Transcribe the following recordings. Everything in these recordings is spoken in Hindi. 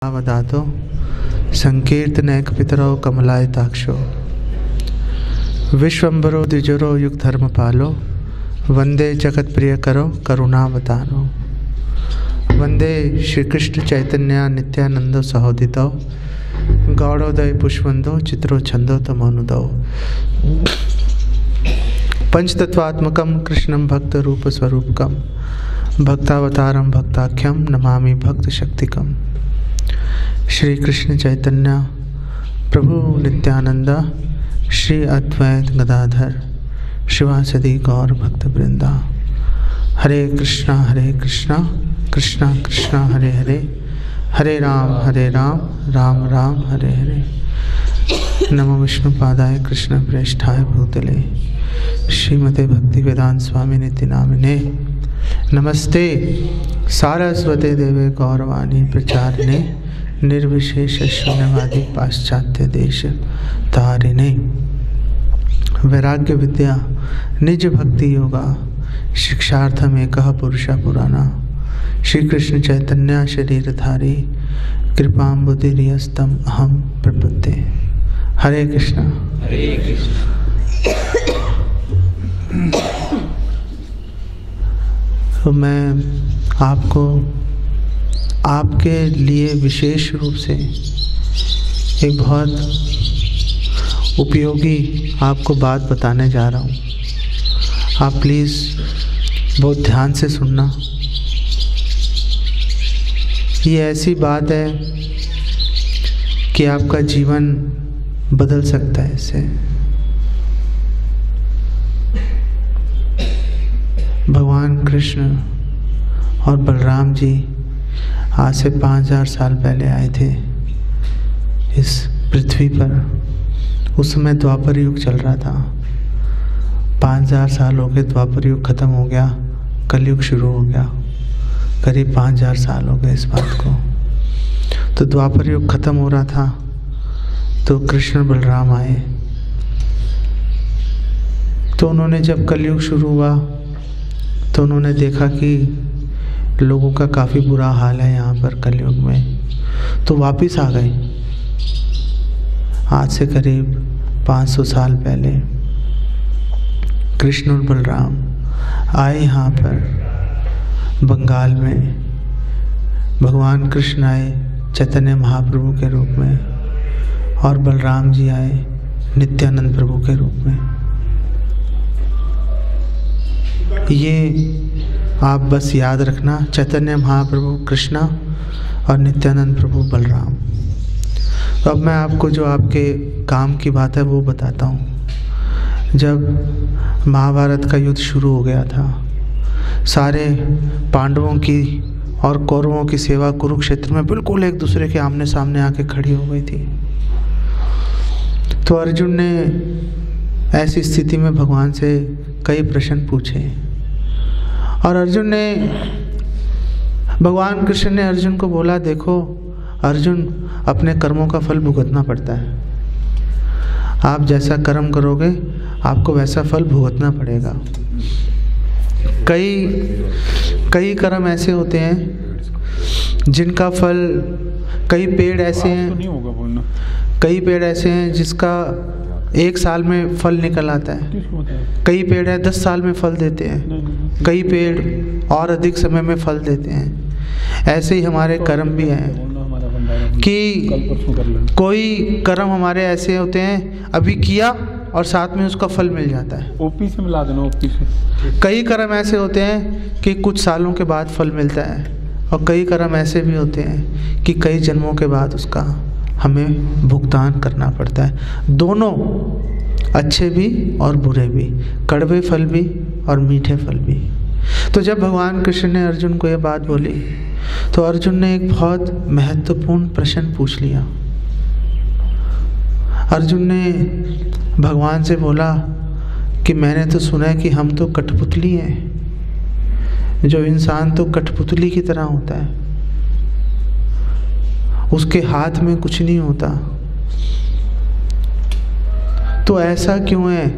वदातो संकीर्तनैक पितरो कमलायताक्षो विश्वम्भरो द्विजरो युग धर्मपालो वंदे जगत प्रिय करो करुणावतारो वंदे श्री कृष्ण चैतन्य नित्यानंदो सहोदितो गौड़ोदय पुष्पंदो चित्रो छंदो तमोनुदो पंचतत्वात्मकं कृष्णं भक्त रूप स्वरूपकं भक्तावतारं भक्ताख्यं नमामि भक्त शक्तिकं। श्री कृष्ण चैतन्य प्रभु नित्यानंद श्री अद्वैत गदाधर शिवासदि गौर भक्त वृंदा। हरे कृष्णा कृष्णा कृष्णा हरे हरे, हरे राम राम राम हरे हरे। नमो विष्णुपादाय कृष्ण प्रेष्ठाय भूतले श्रीमते भक्ति वेदांत स्वामी नित्य नामिने नमस्ते सारस्वते देवे गौरवाणी प्रचारिणे निर्विशेष शून्यवादी पाश्चात्य देश तारिणे। वैराग्य विद्या निज भक्ति योगा शिक्षार्थम एकः पुरुषः पुराना। श्री कृष्ण चैतन्य शरीरधारी कृपाम्बुधिर्यस्तम अहम प्रपद्ये। हरे कृष्णा हरे कृष्णा। तो मैं आपको आपके लिए विशेष रूप से एक बहुत उपयोगी आपको बात बताने जा रहा हूँ। आप प्लीज़ बहुत ध्यान से सुनना। ये ऐसी बात है कि आपका जीवन बदल सकता है इससे। भगवान कृष्ण और बलराम जी आज से 5000 साल पहले आए थे इस पृथ्वी पर। उस समय द्वापर युग चल रहा था। 5000 साल हो गए, द्वापर युग खत्म हो गया, कलयुग शुरू हो गया। करीब 5000 साल हो गए इस बात को। तो द्वापर युग खत्म हो रहा था तो कृष्ण बलराम आए। तो उन्होंने जब कलयुग शुरू हुआ तो उन्होंने देखा कि लोगों का काफ़ी बुरा हाल है यहाँ पर कलयुग में। तो वापस आ गए। आज से करीब 500 साल पहले कृष्ण और बलराम आए यहाँ पर बंगाल में। भगवान कृष्ण आए चैतन्य महाप्रभु के रूप में और बलराम जी आए नित्यानंद प्रभु के रूप में। ये आप बस याद रखना, चैतन्य महाप्रभु कृष्णा और नित्यानंद प्रभु बलराम। तो अब मैं आपको जो आपके काम की बात है वो बताता हूँ। जब महाभारत का युद्ध शुरू हो गया था, सारे पांडवों की और कौरवों की सेवा कुरुक्षेत्र में बिल्कुल एक दूसरे के आमने सामने आके खड़ी हो गई थी। तो अर्जुन ने ऐसी स्थिति में भगवान से कई प्रश्न पूछे और अर्जुन ने भगवान कृष्ण ने अर्जुन को बोला, देखो अर्जुन, अपने कर्मों का फल भुगतना पड़ता है। आप जैसा कर्म करोगे आपको वैसा फल भुगतना पड़ेगा। कई कर्म ऐसे होते हैं जिनका फल, कई पेड़ ऐसे हैं जिसका 1 साल में फल निकल आता है। कई पेड़ है 10 साल में फल देते हैं। कई पेड़ और अधिक समय में फल देते हैं। ऐसे ही हमारे कर्म भी हैं कि कोई कर्म हमारे ऐसे होते हैं अभी किया और साथ में उसका फल मिल जाता है। ओपी से मिला देना, ओपी से। कई कर्म ऐसे होते हैं कि कुछ सालों के बाद फल मिलता है और कई कर्म ऐसे भी होते हैं कि कई जन्मों के बाद उसका हमें भुगतान करना पड़ता है। दोनों, अच्छे भी और बुरे भी, कड़वे फल भी और मीठे फल भी। तो जब भगवान कृष्ण ने अर्जुन को ये बात बोली तो अर्जुन ने एक बहुत महत्वपूर्ण प्रश्न पूछ लिया। अर्जुन ने भगवान से बोला कि मैंने तो सुना है कि हम तो कठपुतली हैं। जो इंसान तो कठपुतली की तरह होता है, उसके हाथ में कुछ नहीं होता। तो ऐसा क्यों है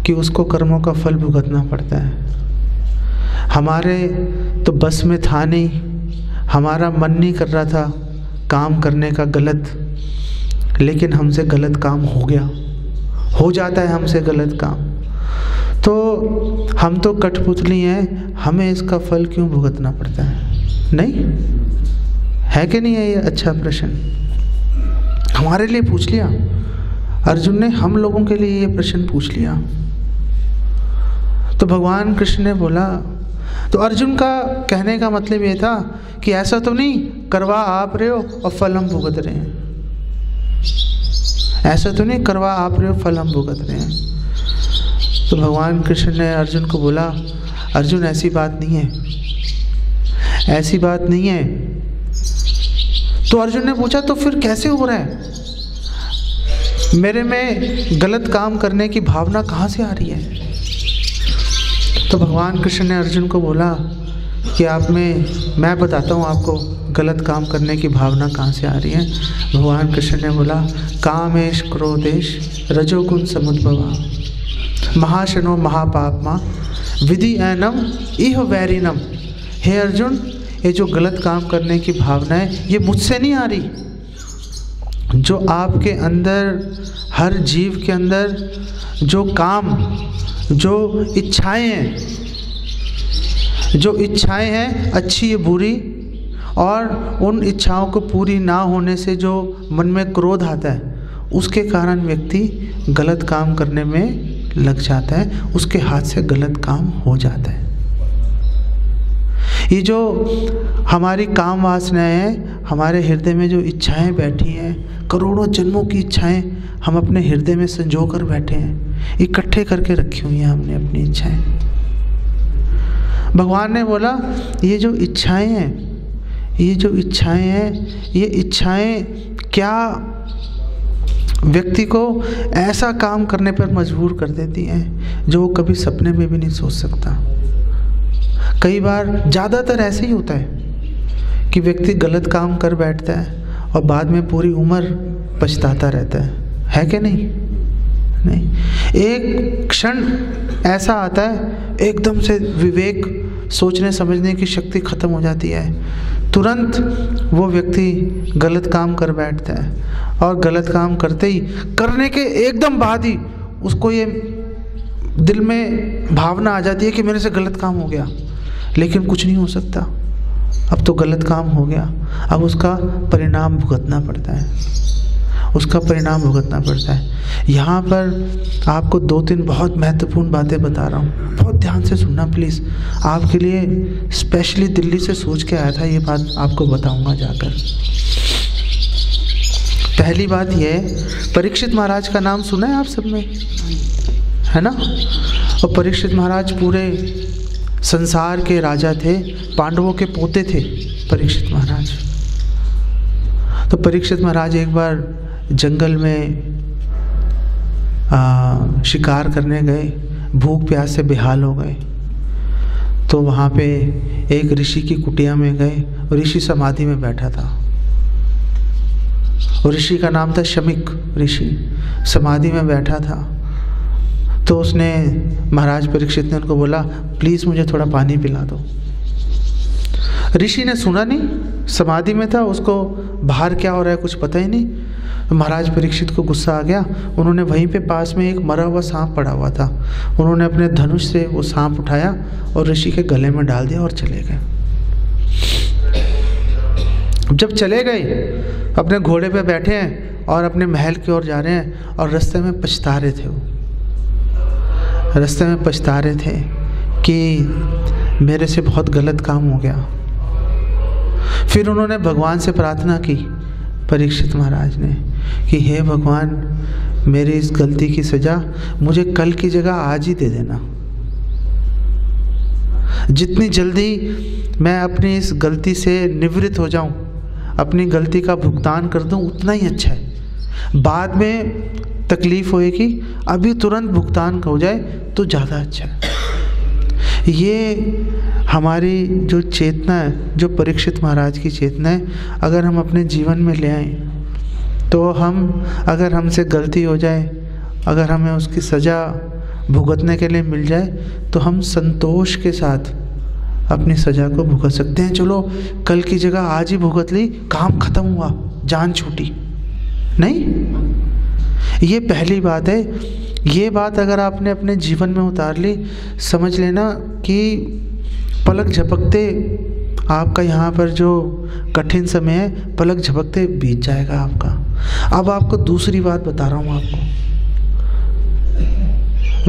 कि उसको कर्मों का फल भुगतना पड़ता है? हमारे तो बस में था नहीं, हमारा मन नहीं कर रहा था काम करने का गलत, लेकिन हमसे गलत काम हो गया, हो जाता है हमसे गलत काम, तो हम तो कठपुतली हैं, हमें इसका फल क्यों भुगतना पड़ता है? नहीं है कि नहीं है? ये अच्छा प्रश्न हमारे लिए पूछ लिया अर्जुन ने, हम लोगों के लिए ये प्रश्न पूछ लिया। तो भगवान कृष्ण ने बोला, तो अर्जुन का कहने का मतलब ये था कि ऐसा तो नहीं करवा आप रहे हो और फल हम भुगत रहे हैं, ऐसा तो नहीं करवा आप रहे हो फल हम भुगत रहे हैं। तो भगवान कृष्ण ने अर्जुन को बोला, अर्जुन ऐसी बात नहीं है, ऐसी बात नहीं है। तो अर्जुन ने पूछा, तो फिर कैसे हो रहा है? मेरे में गलत काम करने की भावना कहाँ से आ रही है? तो भगवान कृष्ण ने अर्जुन को बोला कि आप में, मैं बताता हूँ आपको गलत काम करने की भावना कहाँ से आ रही है। भगवान कृष्ण ने बोला, कामेश क्रोधेश रजोगुण समुद्भवा महाशनो महापापमा विधि एनम इह वैरिनम। हे अर्जुन, ये जो गलत काम करने की भावना है ये मुझसे नहीं आ रही, जो आपके अंदर, हर जीव के अंदर जो काम, जो इच्छाएं हैं, जो इच्छाएं हैं अच्छी या बुरी, और उन इच्छाओं को पूरी ना होने से जो मन में क्रोध आता है, उसके कारण व्यक्ति गलत काम करने में लग जाता है, उसके हाथ से गलत काम हो जाता है। ये जो हमारी काम वासनाएं हैं, हमारे हृदय में जो इच्छाएं बैठी हैं, करोड़ों जन्मों की इच्छाएं हम अपने हृदय में संजो कर बैठे हैं, इकट्ठे करके रखी हुई हैं हमने अपनी इच्छाएं। भगवान ने बोला, ये जो इच्छाएं हैं, ये जो इच्छाएं हैं, ये इच्छाएं क्या व्यक्ति को ऐसा काम करने पर मजबूर कर देती हैं जो वो कभी सपने में भी नहीं सोच सकता। कई बार, ज़्यादातर ऐसे ही होता है कि व्यक्ति गलत काम कर बैठता है और बाद में पूरी उम्र पछताता रहता है कि नहीं? नहीं, एक क्षण ऐसा आता है, एकदम से विवेक, सोचने समझने की शक्ति खत्म हो जाती है, तुरंत वो व्यक्ति गलत काम कर बैठता है, और गलत काम करते ही, करने के एकदम बाद ही उसको ये दिल में भावना आ जाती है कि मेरे से गलत काम हो गया, लेकिन कुछ नहीं हो सकता, अब तो गलत काम हो गया, अब उसका परिणाम भुगतना पड़ता है, उसका परिणाम भुगतना पड़ता है। यहाँ पर आपको 2-3 बहुत महत्वपूर्ण बातें बता रहा हूँ, बहुत ध्यान से सुनना प्लीज़। आपके लिए स्पेशली दिल्ली से सोच के आया था, ये बात आपको बताऊँगा जाकर। पहली बात यह है, परीक्षित महाराज का नाम सुना है आप सब ने, है ना? और परीक्षित महाराज पूरे संसार के राजा थे, पांडवों के पोते थे परीक्षित महाराज। तो परीक्षित महाराज एक बार जंगल में शिकार करने गए, भूख प्यास से बेहाल हो गए, तो वहाँ पे एक ऋषि की कुटिया में गए, और ऋषि समाधि में बैठा था, और ऋषि का नाम था शमीक ऋषि, समाधि में बैठा था। तो उसने, महाराज परीक्षित ने उनको बोला, प्लीज़ मुझे थोड़ा पानी पिला दो। ऋषि ने सुना नहीं, समाधि में था, उसको बाहर क्या हो रहा है कुछ पता ही नहीं। तो महाराज परीक्षित को गुस्सा आ गया, उन्होंने वहीं पे पास में एक मरा हुआ सांप पड़ा हुआ था, उन्होंने अपने धनुष से वो सांप उठाया और ऋषि के गले में डाल दिया और चले गए। जब चले गए, अपने घोड़े पे बैठे हैं और अपने महल की ओर जा रहे हैं, और रास्ते में पछता रहे थे, वो रास्ते में पछता रहे थे कि मेरे से बहुत गलत काम हो गया। फिर उन्होंने भगवान से प्रार्थना की, परीक्षित महाराज ने, कि हे भगवान, मेरी इस गलती की सज़ा मुझे कल की जगह आज ही दे देना। जितनी जल्दी मैं अपनी इस गलती से निवृत्त हो जाऊं, अपनी गलती का भुगतान कर दूं, उतना ही अच्छा है। बाद में तकलीफ़ होएगी, अभी तुरंत भुगतान हो जाए तो ज़्यादा अच्छा है। ये हमारी जो चेतना है, जो परीक्षित महाराज की चेतना है, अगर हम अपने जीवन में ले आएँ, तो हम, अगर हमसे गलती हो जाए, अगर हमें उसकी सज़ा भुगतने के लिए मिल जाए, तो हम संतोष के साथ अपनी सज़ा को भुगत सकते हैं। चलो, कल की जगह आज ही भुगत ली, काम ख़त्म हुआ। जान छूटी नहीं। ये पहली बात है। ये बात अगर आपने अपने जीवन में उतार ली, समझ लेना कि पलक झपकते आपका यहाँ पर जो कठिन समय है, पलक झपकते बीत जाएगा आपका। अब आपको दूसरी बात बता रहा हूँ आपको।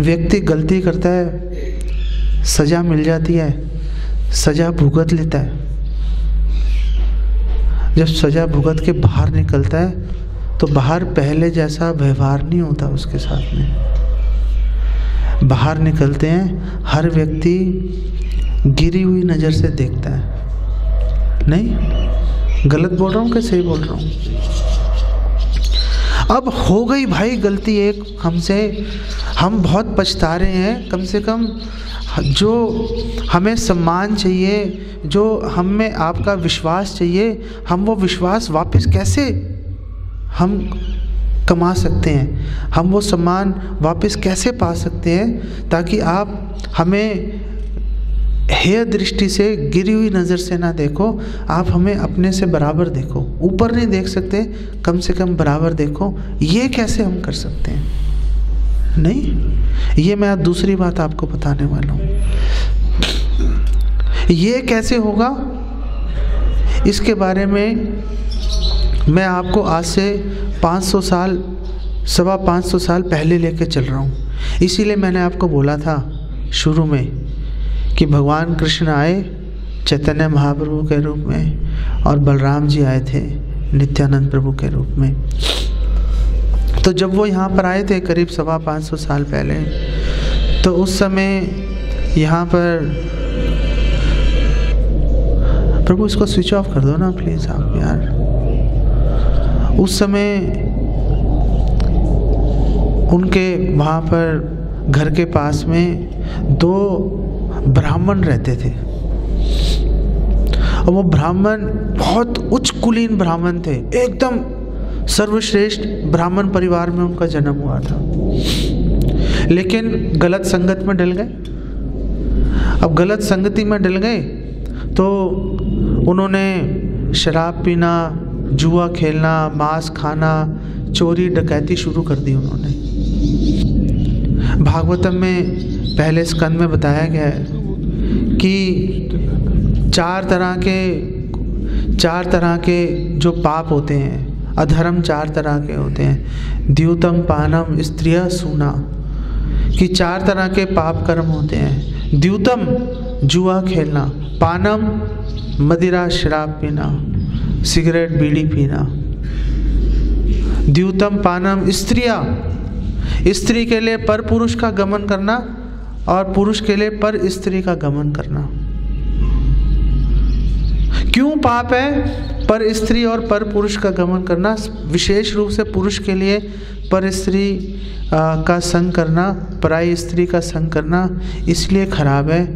व्यक्ति गलती करता है, सज़ा मिल जाती है, सज़ा भुगत लेता है। जब सज़ा भुगत के बाहर निकलता है तो बाहर पहले जैसा व्यवहार नहीं होता उसके साथ में। बाहर निकलते हैं, हर व्यक्ति गिरी हुई नज़र से देखता है। नहीं, गलत बोल रहा हूँ कि सही बोल रहा हूँ? अब हो गई भाई गलती एक हमसे, हम बहुत पछता रहे हैं। कम से कम जो हमें सम्मान चाहिए, जो हम में आपका विश्वास चाहिए, हम वो विश्वास वापस कैसे हम कमा सकते हैं, हम वो सम्मान वापस कैसे पा सकते हैं, ताकि आप हमें हेय दृष्टि से, गिरी हुई नज़र से ना देखो, आप हमें अपने से बराबर देखो। ऊपर नहीं देख सकते, कम से कम बराबर देखो। ये कैसे हम कर सकते हैं? नहीं, ये मैं दूसरी बात आपको बताने वाला हूँ। ये कैसे होगा, इसके बारे में मैं आपको आज से 500 साल, 550 साल पहले लेके चल रहा हूँ। इसीलिए मैंने आपको बोला था शुरू में कि भगवान कृष्ण आए चैतन्य महाप्रभु के रूप में और बलराम जी आए थे नित्यानंद प्रभु के रूप में। तो जब वो यहाँ पर आए थे करीब 550 साल पहले, तो उस समय यहाँ पर, प्रभु इसको स्विच ऑफ कर दो ना प्लीज़ आप यार। उस समय उनके वहाँ पर घर के पास में 2 ब्राह्मण रहते थे, और वो ब्राह्मण बहुत उच्च कुलीन ब्राह्मण थे, एकदम सर्वश्रेष्ठ ब्राह्मण परिवार में उनका जन्म हुआ था। लेकिन गलत संगत में डल गए। अब गलत संगति में डल गए तो उन्होंने शराब पीना, जुआ खेलना, मांस खाना, चोरी डकैती शुरू कर दी उन्होंने। भागवतम में पहले स्कंद में बताया गया है कि 4 तरह के जो पाप होते हैं, अधर्म 4 तरह के होते हैं। द्यूतम, पानम, स्त्रिय, सूना, कि 4 तरह के पाप कर्म होते हैं। द्यूतम जुआ खेलना, पानम मदिरा शराब पीना, सिगरेट बीड़ी पीना। द्यूतम पानम स्त्रिया, स्त्री के लिए पर पुरुष का गमन करना और पुरुष के लिए पर स्त्री का गमन करना। क्यों पाप है पर स्त्री और पर पुरुष का गमन करना? विशेष रूप से पुरुष के लिए पर स्त्री का संग करना, पराई स्त्री का संग करना इसलिए खराब है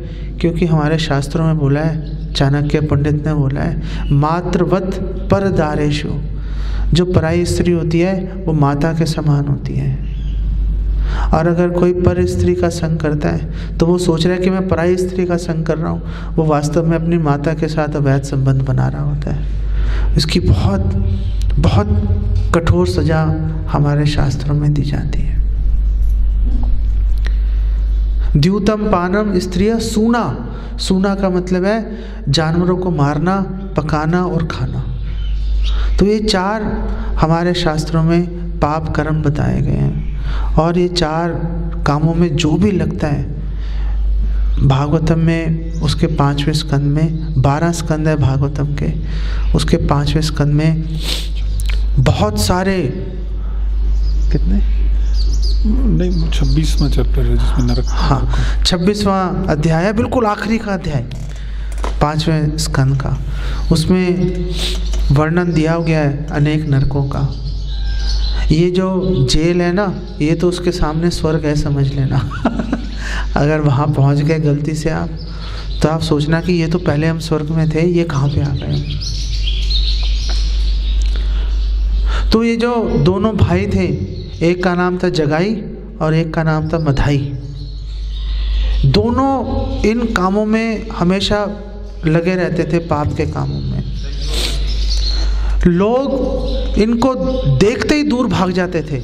क्योंकि हमारे शास्त्रों में बोला है, चाणक्य पंडित ने बोला है, मातृवत परदारेषु, जो पराई स्त्री होती है वो माता के समान होती है। और अगर कोई पर स्त्री का संग करता है तो वो सोच रहा है कि मैं पराई स्त्री का संग कर रहा हूँ, वो वास्तव में अपनी माता के साथ अवैध संबंध बना रहा होता है। इसकी बहुत बहुत कठोर सजा हमारे शास्त्रों में दी जाती है। द्यूतम पानम स्त्रिय सूना, सूना का मतलब है जानवरों को मारना, पकाना और खाना। तो ये 4 हमारे शास्त्रों में पाप कर्म बताए गए हैं। और ये 4 कामों में जो भी लगता है, भागवतम में उसके 5वें स्कंद में, 12 स्कंद है भागवतम के, उसके 5वें स्कंद में बहुत सारे, कितने नहीं 26वां चैप्टर है जिसमें नरक, हाँ 26वां अध्याय है, बिल्कुल आखिरी का अध्याय 5वें स्कंद का। उसमें वर्णन दिया गया है अनेक नरकों का। ये जो जेल है ना, ये तो उसके सामने स्वर्ग है समझ लेना। अगर वहाँ पहुँच गए गलती से आप, तो आप सोचना कि ये तो पहले हम स्वर्ग में थे, ये कहाँ पे आ गए। तो ये जो दोनों भाई थे, एक का नाम था जगाई और एक का नाम था मधाई, दोनों इन कामों में हमेशा लगे रहते थे, पाप के कामों में। लोग इनको देखते ही दूर भाग जाते थे।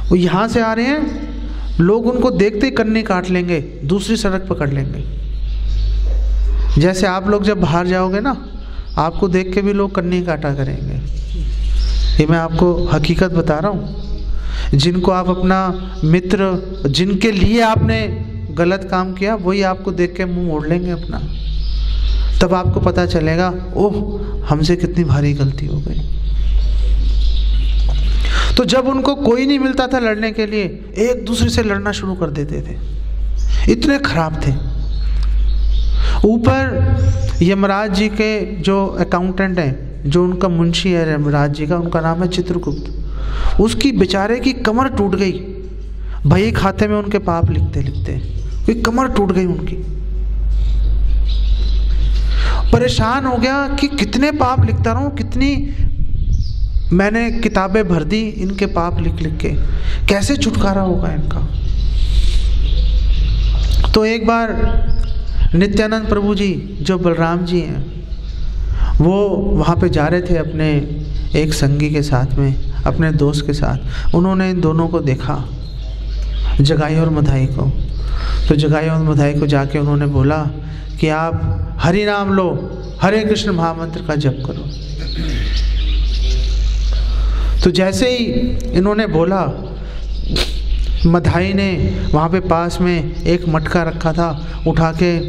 वो यहाँ से आ रहे हैं, लोग उनको देखते ही कन्नी काट लेंगे, दूसरी सड़क पकड़ लेंगे। जैसे आप लोग जब बाहर जाओगे ना, आपको देख के भी लोग कन्नी काटा करेंगे। ये मैं आपको हकीकत बता रहा हूँ। जिनको आप अपना मित्र, जिनके लिए आपने गलत काम किया, वही आपको देख के मुंह मोड़ लेंगे अपना। तब आपको पता चलेगा, ओह हमसे कितनी भारी गलती हो गई। तो जब उनको कोई नहीं मिलता था लड़ने के लिए, एक दूसरे से लड़ना शुरू कर देते थे, इतने खराब थे। ऊपर यमराज जी के जो अकाउंटेंट हैं, जो उनका मुंशी है यमराज जी का, उनका नाम है चित्रगुप्त। उसकी बेचारे की कमर टूट गई, भई खाते में उनके पाप लिखते लिखते कमर टूट गई उनकी। परेशान हो गया कि कितने पाप लिखता रहूं, कितनी मैंने किताबें भर दी इनके पाप लिख लिख के, कैसे छुटकारा होगा इनका। तो एक बार नित्यानंद प्रभु जी, जो बलराम जी हैं, वो वहाँ पे जा रहे थे अपने एक संगी के साथ में, अपने दोस्त के साथ। उन्होंने इन दोनों को देखा, जगाई और मधाई को। तो जगाई और मधाई को जाके उन्होंने बोला कि आप हरि नाम लो, हरे कृष्ण महामंत्र का जप करो। तो जैसे ही इन्होंने बोला, मधाई ने वहाँ पे पास में एक मटका रखा था, उठा के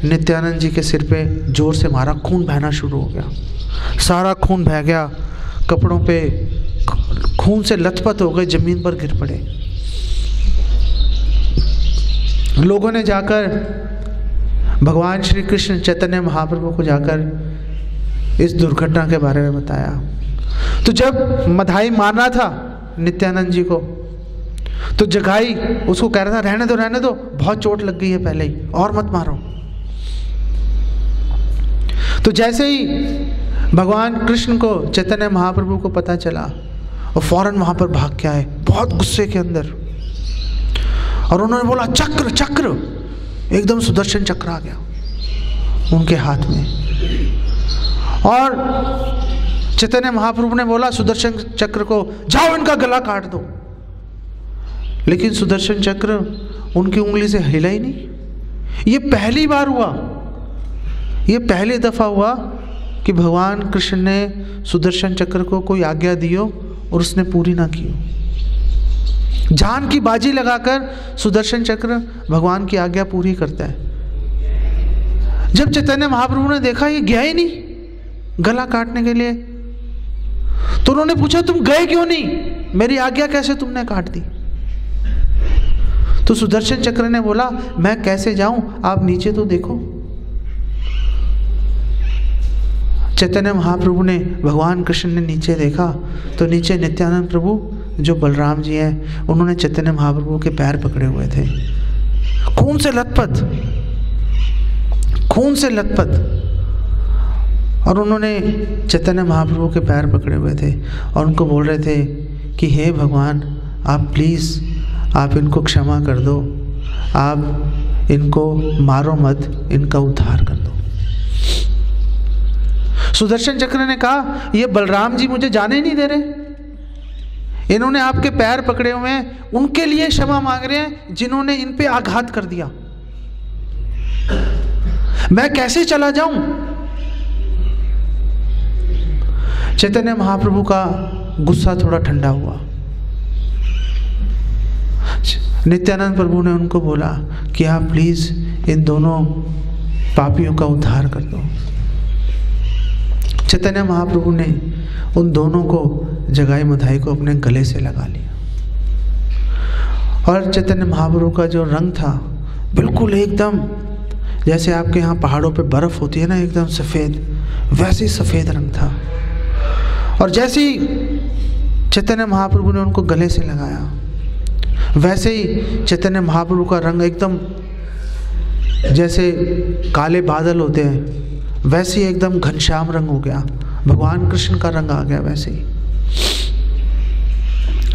नित्यानंद जी के सिर पे जोर से मारा। खून बहना शुरू हो गया, सारा खून बह गया, कपड़ों पे खून से लथपथ हो गए, जमीन पर गिर पड़े। लोगों ने जाकर भगवान श्री कृष्ण चैतन्य महाप्रभु को जाकर इस दुर्घटना के बारे में बताया। तो जब मधाई मारना था नित्यानंद जी को, तो जगाई उसको कह रहा था, रहने दो रहने दो, बहुत चोट लग गई है पहले ही, और मत मारो। तो जैसे ही भगवान कृष्ण को, चैतन्य महाप्रभु को पता चला, वो फौरन वहां पर भाग के आए, बहुत गुस्से के अंदर, और उन्होंने बोला चक्र चक्र। एकदम सुदर्शन चक्र आ गया उनके हाथ में, और चैतन्य महाप्रभु ने बोला सुदर्शन चक्र को, जाओ इनका गला काट दो। लेकिन सुदर्शन चक्र उनकी उंगली से हिला ही नहीं। ये पहली बार हुआ, ये पहली दफा हुआ कि भगवान कृष्ण ने सुदर्शन चक्र को कोई आज्ञा दी हो और उसने पूरी ना की हो। जान की बाजी लगाकर सुदर्शन चक्र भगवान की आज्ञा पूरी करता है। जब चैतन्य महाप्रभु ने देखा ये गया ही नहीं गला काटने के लिए, तो उन्होंने पूछा तुम गए क्यों नहीं, मेरी आज्ञा कैसे तुमने काट दी। तो सुदर्शन चक्र ने बोला मैं कैसे जाऊं, आप नीचे तो देखो। चैतन्य महाप्रभु ने, भगवान कृष्ण ने नीचे देखा, तो नीचे नित्यानंद प्रभु जो बलराम जी हैं, उन्होंने चैतन्य महाप्रभु के पैर पकड़े हुए थे, खून से लथपथ, खून से लथपथ। और उन्होंने चैतन्य महाप्रभु के पैर पकड़े हुए थे और उनको बोल रहे थे कि हे भगवान, आप प्लीज़ आप इनको क्षमा कर दो, आप इनको मारो मत, इनका उद्धार कर दो। सुदर्शन चक्र ने कहा ये बलराम जी मुझे जाने नहीं दे रहे, इन्होंने आपके पैर पकड़े हुए हैं, उनके लिए क्षमा मांग रहे हैं जिन्होंने इन पे आघात कर दिया, मैं कैसे चला जाऊं। चैतन्य महाप्रभु का गुस्सा थोड़ा ठंडा हुआ। नित्यानंद प्रभु ने उनको बोला कि आप प्लीज इन दोनों पापियों का उद्धार कर दो। चैतन्य महाप्रभु ने उन दोनों को, जगाई मधाई को अपने गले से लगा लिया, और चैतन्य महाप्रभु का जो रंग था बिल्कुल एकदम जैसे आपके यहाँ पहाड़ों पे बर्फ होती है ना, एकदम सफ़ेद, वैसे ही सफ़ेद रंग था। और जैसे ही चैतन्य महाप्रभु ने उनको गले से लगाया, वैसे ही चैतन्य महाप्रभु का रंग एकदम जैसे काले बादल होते हैं वैसे ही एकदम घनश्याम रंग हो गया, भगवान कृष्ण का रंग आ गया वैसे ही।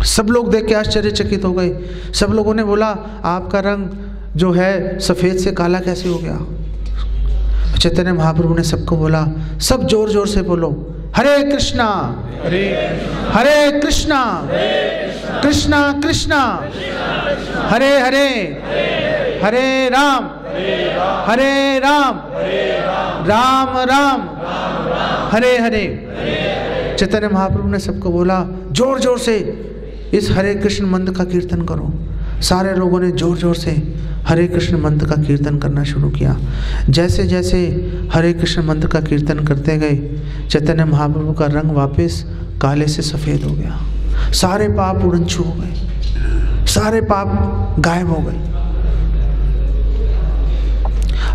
सब लोग देख के आश्चर्यचकित हो गए। सब लोगों ने बोला आपका रंग जो है सफ़ेद से काला कैसे हो गया। चैतन्य महाप्रभु ने सबको बोला, सब जोर जोर से बोलो, हरे कृष्णा हरे कृष्णा कृष्णा कृष्णा हरे हरे हरे राम राम राम हरे हरे। चैतन्य महाप्रभु ने सबको बोला जोर जोर से इस हरे कृष्ण मंत्र का कीर्तन करो। सारे लोगों ने जोर जोर से हरे कृष्ण मंत्र का कीर्तन करना शुरू किया। जैसे जैसे हरे कृष्ण मंत्र का कीर्तन करते गए, चैतन्य महाप्रभु का रंग वापस काले से सफ़ेद हो गया। सारे पाप उड़नछू हो गए, सारे पाप गायब हो गए।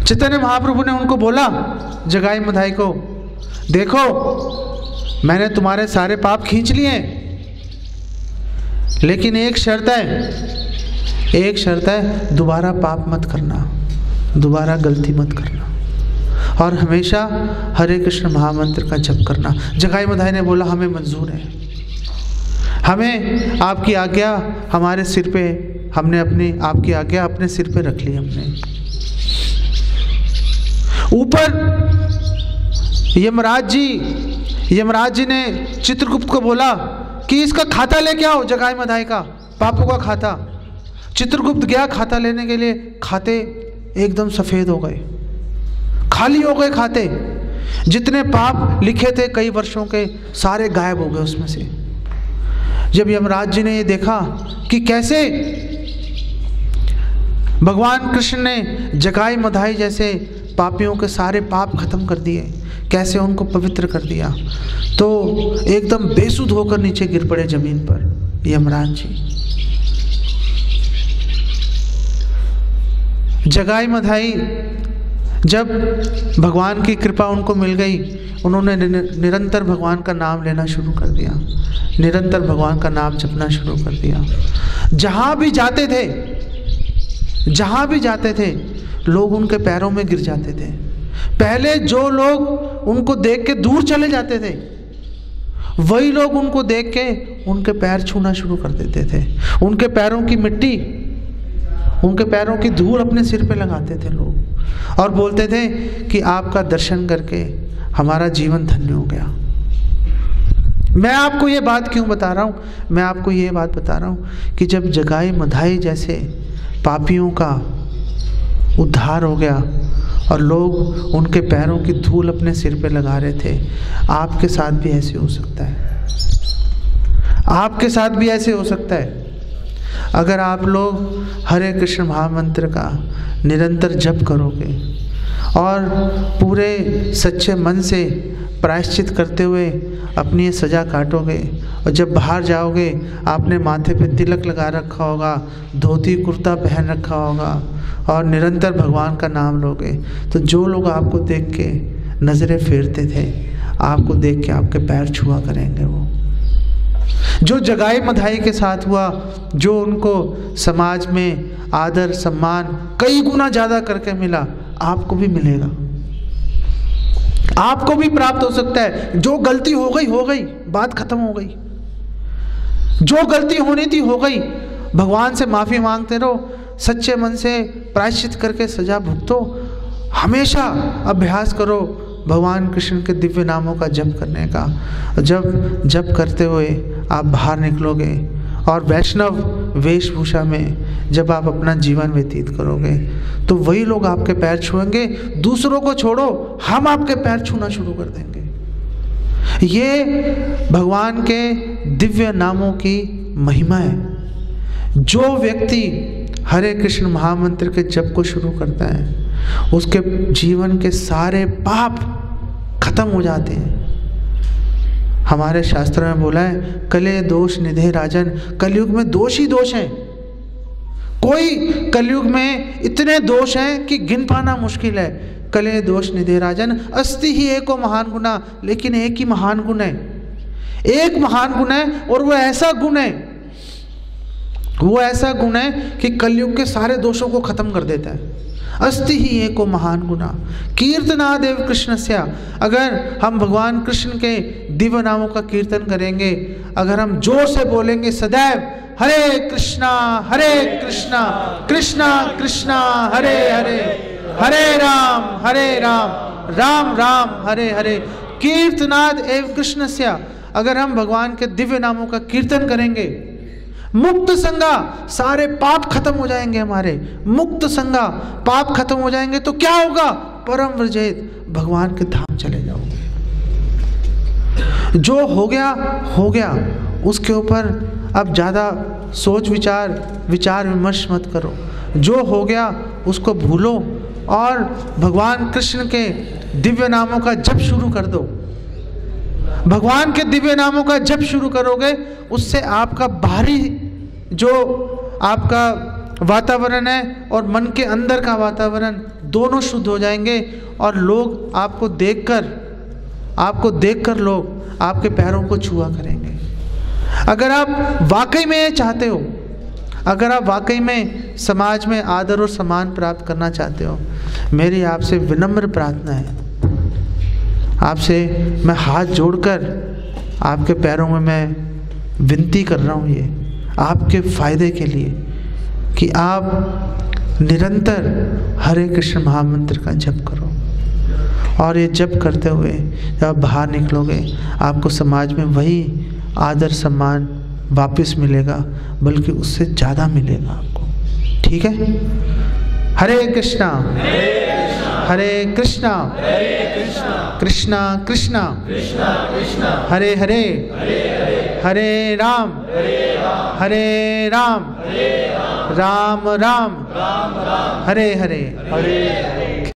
चैतन्य महाप्रभु ने उनको बोला, जगाई मधाई को, देखो मैंने तुम्हारे सारे पाप खींच लिए, लेकिन एक शर्त है, दोबारा पाप मत करना, दोबारा गलती मत करना, और हमेशा हरे कृष्ण महामंत्र का जप करना। जगाई मधाई ने बोला हमें मंजूर है, हमें आपकी आज्ञा हमारे सिर पे, हमने अपनी आपकी आज्ञा अपने सिर पे रख ली। हमने ऊपर यमराज जी ने चित्रगुप्त को बोला कि इसका खाता लेके आओ, जगाई मधाई का पापों का खाता। चित्रगुप्त गया खाता लेने के लिए, खाते एकदम सफ़ेद हो गए, खाली हो गए खाते। जितने पाप लिखे थे कई वर्षों के, सारे गायब हो गए उसमें से। जब यमराज जी ने ये देखा कि कैसे भगवान कृष्ण ने जगाई मधाई जैसे पापियों के सारे पाप खत्म कर दिए, कैसे उनको पवित्र कर दिया, तो एकदम बेसुध होकर नीचे गिर पड़े जमीन पर यमराज जी। जगाई मधाई जब भगवान की कृपा उनको मिल गई, उन्होंने निरंतर भगवान का नाम लेना शुरू कर दिया, निरंतर भगवान का नाम जपना शुरू कर दिया। जहाँ भी जाते थे लोग उनके पैरों में गिर जाते थे। पहले जो लोग उनको देख के दूर चले जाते थे, वही लोग उनको देख के उनके पैर छूना शुरू कर देते थे। उनके पैरों की मिट्टी, उनके पैरों की धूल अपने सिर पे लगाते थे लोग, और बोलते थे कि आपका दर्शन करके हमारा जीवन धन्य हो गया। मैं आपको ये बात क्यों बता रहा हूँ? मैं आपको ये बात बता रहा हूँ कि जब जगाई मधाई जैसे पापियों का उद्धार हो गया और लोग उनके पैरों की धूल अपने सिर पे लगा रहे थे, आपके साथ भी ऐसे हो सकता है। आपके साथ भी ऐसे हो सकता है। अगर आप लोग हरे कृष्ण महामंत्र का निरंतर जप करोगे और पूरे सच्चे मन से प्रायश्चित करते हुए अपनी ये सज़ा काटोगे, और जब बाहर जाओगे आपने माथे पे तिलक लगा रखा होगा, धोती कुर्ता पहन रखा होगा, और निरंतर भगवान का नाम लोगे, तो जो लोग आपको देख के नज़रें फेरते थे, आपको देख के आपके पैर छुआ करेंगे। वो जो जगाई मधाई के साथ हुआ, जो उनको समाज में आदर सम्मान कई गुना ज़्यादा करके मिला, आपको भी मिलेगा, आपको भी प्राप्त हो सकता है। जो गलती हो गई, बात खत्म हो गई। जो गलती होनी थी हो गई, भगवान से माफ़ी मांगते रहो, सच्चे मन से प्रायश्चित करके सजा भुगतो। हमेशा अभ्यास करो भगवान कृष्ण के दिव्य नामों का जप करने का। जब जप करते हुए आप बाहर निकलोगे और वैष्णव वेशभूषा में जब आप अपना जीवन व्यतीत करोगे, तो वही लोग आपके पैर छुएंगे। दूसरों को छोड़ो, हम आपके पैर छूना शुरू कर देंगे। ये भगवान के दिव्य नामों की महिमा है। जो व्यक्ति हरे कृष्ण महामंत्र के जप को शुरू करता है, उसके जीवन के सारे पाप खत्म हो जाते हैं। हमारे शास्त्र में बोला है, कले दोष निधे राजन। कलयुग में दोष ही दोष हैं। कोई कलयुग में इतने दोष हैं कि गिन पाना मुश्किल है। कले दोष निधे राजन, अस्ति ही एको महान गुना। लेकिन एक ही महान गुण है, एक महान गुण है, और वो ऐसा गुण है कि कलयुग के सारे दोषों को खत्म कर देता है। अस्ति ही एको महान गुना कीर्तनादेव कृष्णस्या। अगर हम भगवान कृष्ण के दिव्य नामों का कीर्तन करेंगे, अगर हम जोर से बोलेंगे सदैव हरे कृष्णा कृष्णा कृष्णा हरे हरे, हरे राम राम राम हरे हरे, कीर्तनाद एव कृष्णस्य, अगर हम भगवान के दिव्य नामों का कीर्तन करेंगे, मुक्त संगा, सारे पाप खत्म हो जाएंगे हमारे, मुक्त संगा, पाप खत्म हो जाएंगे तो क्या होगा? परम व्रजेत, भगवान के धाम चले जाओगे। जो हो गया, उसके ऊपर अब ज़्यादा सोच विचार विमर्श मत करो। जो हो गया उसको भूलो और भगवान कृष्ण के दिव्य नामों का जप शुरू कर दो। भगवान के दिव्य नामों का जप शुरू करोगे, उससे आपका बाहरी जो आपका वातावरण है और मन के अंदर का वातावरण दोनों शुद्ध हो जाएंगे और लोग आपको देखकर लोग आपके पैरों को छुआ करेंगे। अगर आप वाकई में ये चाहते हो, अगर आप वाकई में समाज में आदर और सम्मान प्राप्त करना चाहते हो, मेरी आपसे विनम्र प्रार्थना है, आपसे मैं हाथ जोड़कर आपके पैरों में मैं विनती कर रहा हूँ, ये आपके फायदे के लिए कि आप निरंतर हरे कृष्ण महामंत्र का जप करो। और ये जप करते हुए जब आप बाहर निकलोगे, आपको समाज में वही आदर सम्मान वापस मिलेगा, बल्कि उससे ज़्यादा मिलेगा आपको। ठीक है? हरे कृष्णा हरे कृष्णा कृष्णा कृष्णा हरे हरे हरे राम राम राम हरे हरे।